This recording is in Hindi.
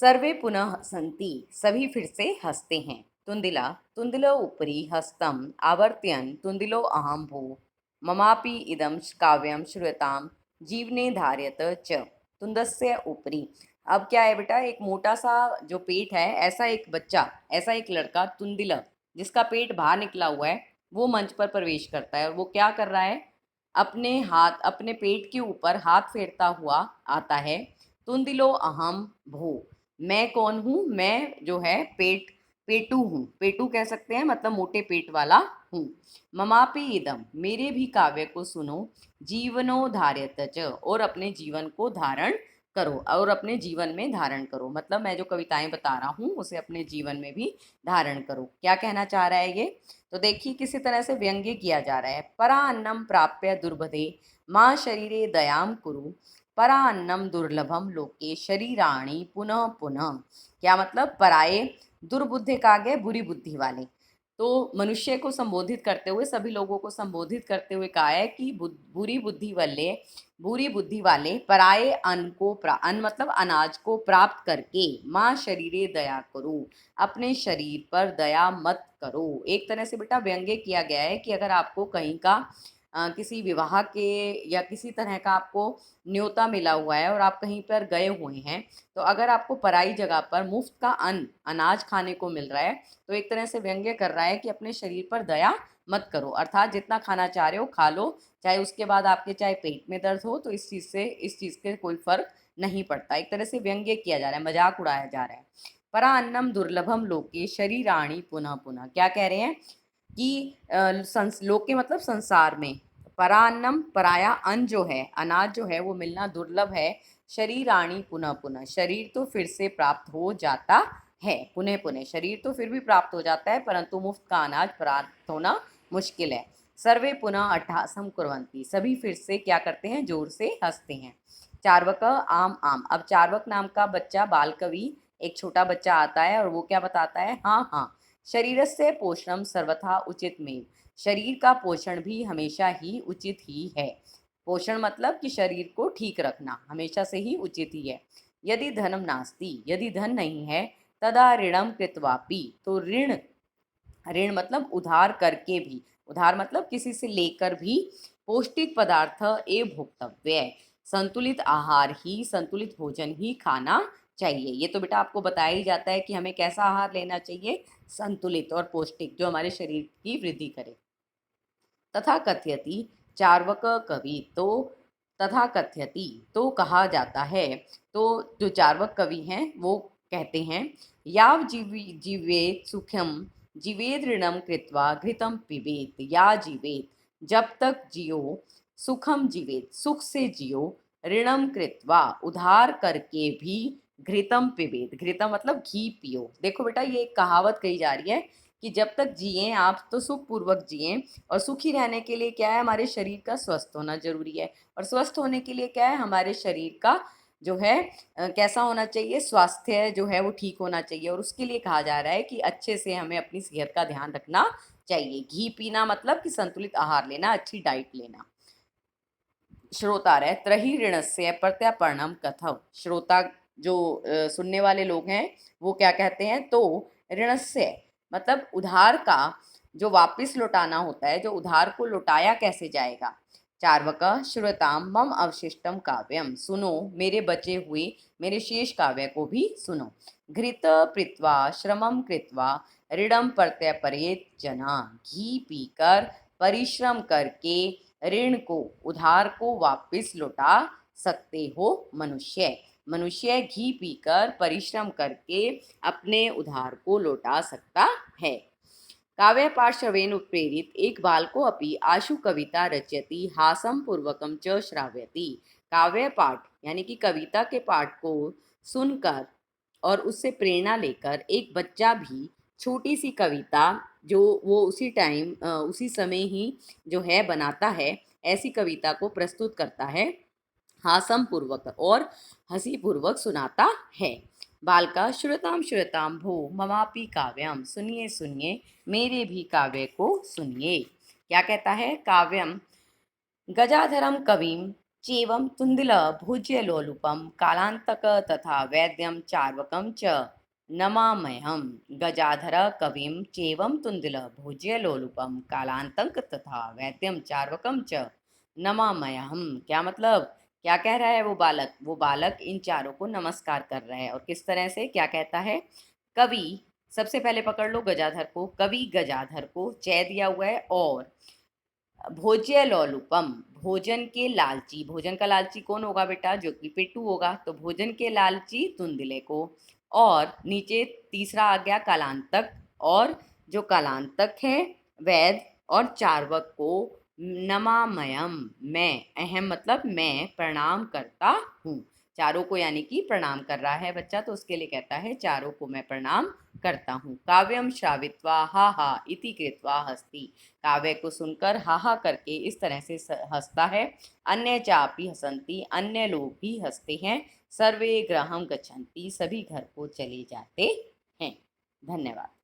सर्वे पुनः हसन्ति, सभी फिर से हंसते हैं। तुंदिला तुंदिलो उपरि हस्तम आवर्त्यन तुंदिलो अहम भू ममापि इदम काव्यम श्रूयताम जीवने धार्यत च तुंदस्य उपरि। अब क्या है बेटा, एक मोटा सा जो पेट है, ऐसा एक बच्चा, ऐसा एक लड़का तुंदिला जिसका पेट बाहर निकला हुआ है, वो मंच पर प्रवेश करता है। और वो क्या कर रहा है, अपने हाथ अपने पेट के ऊपर हाथ फेरता हुआ आता है। तुंदिलो अहम भू, मैं कौन हूँ, मैं जो है पेटू हूँ, पेटू कह सकते हैं, मतलब मोटे पेट वाला हूँ। ममापि इदम, मेरे भी काव्य को सुनो, जीवनो धार्यत च, और अपने जीवन को धारण करो, और अपने जीवन में धारण करो, मतलब मैं जो कविताएं बता रहा हूँ उसे अपने जीवन में भी धारण करो। क्या कहना चाह रहा है ये, तो देखिए किसी तरह से व्यंग्य किया जा रहा है। परा अन्नम प्राप्य दुर्बधे माँ शरीरे दयाम कुरु, परा अन्नम दुर्लभम लोके शरीराणी पुनः पुनः। क्या मतलब, पराये दुर्बुद्धि का आगे बुरी बुद्धि वाले, तो मनुष्य को संबोधित करते हुए, सभी लोगों को संबोधित करते हुए कहा है कि बुरी बुद्धि वाले पराये अन्न को अन्न मतलब अनाज को प्राप्त करके माँ शरीरे दया करो, अपने शरीर पर दया मत करो। एक तरह से बेटा व्यंग्य किया गया है कि अगर आपको कहीं का किसी विवाह के या किसी तरह का आपको न्योता मिला हुआ है और आप कहीं पर गए हुए हैं, तो अगर आपको पराई जगह पर मुफ्त का अनाज खाने को मिल रहा है, तो एक तरह से व्यंग्य कर रहा है कि अपने शरीर पर दया मत करो, अर्थात जितना खाना चाह रहे हो खा लो, चाहे उसके बाद आपके चाहे पेट में दर्द हो, तो इस चीज़ के कोई फर्क नहीं पड़ता। एक तरह से व्यंग्य किया जा रहा है, मजाक उड़ाया जा रहा है। परा अन्नम दुर्लभम लोके शरीराणी पुनः पुनः, क्या कह रहे हैं कि लोके मतलब संसार में, परान्नम पराया अन्न जो है, अनाज जो है वो मिलना दुर्लभ है। शरीराणी पुनः पुनः, शरीर तो फिर से प्राप्त हो जाता है, पुनः पुनः शरीर तो फिर भी प्राप्त हो जाता है, परंतु मुफ्त का अनाज प्राप्त होना मुश्किल है। सर्वे पुनः अट्ठासम कुर्वन्ति, सभी फिर से क्या करते हैं, जोर से हंसते हैं। चार्वक आम आम, अब चार्वक नाम का बच्चा, बाल कवि, एक छोटा बच्चा आता है और वो क्या बताता है, हाँ हाँ, शरीरस्य पोषणम सर्वथा उचित में, शरीर का पोषण भी हमेशा ही उचित ही है। पोषण मतलब कि शरीर को ठीक रखना हमेशा से ही उचित ही है। यदि धनम नास्ति, यदि धन नहीं है, तदा ऋणम कृत्वापि, तो ऋण, ऋण मतलब उधार करके भी, उधार मतलब किसी से लेकर भी, पौष्टिक पदार्थ ए भोक्तव्य, संतुलित आहार ही, संतुलित भोजन ही खाना चाहिए। ये तो बेटा आपको बताया ही जाता है कि हमें कैसा आहार लेना चाहिए, संतुलित और पौष्टिक, जो हमारे शरीर की वृद्धि करे। तथा कथयति चार्वक कवि, तो तथा कथयति तो कहा जाता है, तो जो चार्वक कवि हैं वो कहते हैं, याव जीवेत सुखम जीवेद ऋणम कृत्वा घृतम पिबेत, या जीवेत, जब तक जियो, सुखम जीवेत, सुख से जियो, ऋणम कृत्वा, उधार करके भी, घृतम पिबेत, घृतम मतलब घी पियो। देखो बेटा ये एक कहावत कही जा रही है कि जब तक जिए आप तो सुखपूर्वक जिए, और सुखी रहने के लिए क्या है, हमारे शरीर का स्वस्थ होना जरूरी है, और स्वस्थ होने के लिए क्या है, हमारे शरीर का जो है कैसा होना चाहिए, स्वास्थ्य जो है वो ठीक होना चाहिए, और उसके लिए कहा जा रहा है कि अच्छे से हमें अपनी सेहत का ध्यान रखना चाहिए। घी पीना मतलब कि संतुलित आहार लेना, अच्छी डाइट लेना। श्रोता रहे त्रही ऋणस्य प्रत्यापर्णम कथव, श्रोता जो सुनने वाले लोग हैं वो क्या कहते हैं, तो ऋणस्य मतलब उधार का जो वापस लौटाना होता है, जो उधार को लौटाया कैसे जाएगा। चार्वक श्रुताम मम अवशिष्टम काव्यम, सुनो मेरे बचे हुए, मेरे शेष काव्य को भी सुनो। घृत पृत्वा श्रमम कृत्वा ऋणम प्रत्यपरेत जना, घी पीकर परिश्रम करके ऋण को, उधार को वापस लौटा सकते हो मनुष्य। मनुष्य घी पीकर परिश्रम करके अपने उधार को लौटा सकता है। काव्य पार्श्वेन उत्प्रेरित एक बालको अपि आशु कविता रचयति हासम पूर्वकम च श्राव्यति, काव्य पाठ यानी कि कविता के पाठ को सुनकर और उससे प्रेरणा लेकर एक बच्चा भी छोटी सी कविता, जो वो उसी समय ही जो है बनाता है, ऐसी कविता को प्रस्तुत करता है, हासम पूर्वक और हंसी पूर्वक सुनाता है। बालका श्रुताम श्रुताम भो ममापि काव्यम, सुनिए सुनिए मेरे भी काव्य को सुनिए। क्या कहता है, काव्यम गजाधरम कविम चेवं तुन्दिल भोज्य लोलुपं कालान्तक तथा वैद्यं चार्वकं च नमाम्यहं गजाधर कविं चेवं तुन्दिल भोज्य लोलुपं कालांतक तथा वैद्यम चार्वकम च नमाम्यहम। क्या मतलब, क्या कह रहा है वो बालक इन चारों को नमस्कार कर रहा है। और किस तरह से, क्या कहता है? कवि, सबसे पहले पकड़ लो गजाधर को, कवि गजाधर को चय दिया हुआ है, और भोज्य लोलुपम, भोजन के लालची, भोजन का लालची कौन होगा बेटा? जो कि पेटू होगा, तो भोजन के लालची तुंदिले को। और नीचे तीसरा आ गया कालांतक, और जो कालांतक है वैद और चार्वक को नमामयम, मैं, अहम मतलब मैं प्रणाम करता हूँ। चारों को यानी कि प्रणाम कर रहा है बच्चा, तो उसके लिए कहता है चारों को मैं प्रणाम करता हूँ। काव्यम श्रावित्वा हा हा इति कृत्वा हस्ति, काव्य को सुनकर हा हा करके इस तरह से हंसता है। अन्य चापी हसंती, अन्य लोग भी हंसते हैं। सर्वे गृहम गच्छन्ति, सभी घर को चले जाते हैं। धन्यवाद।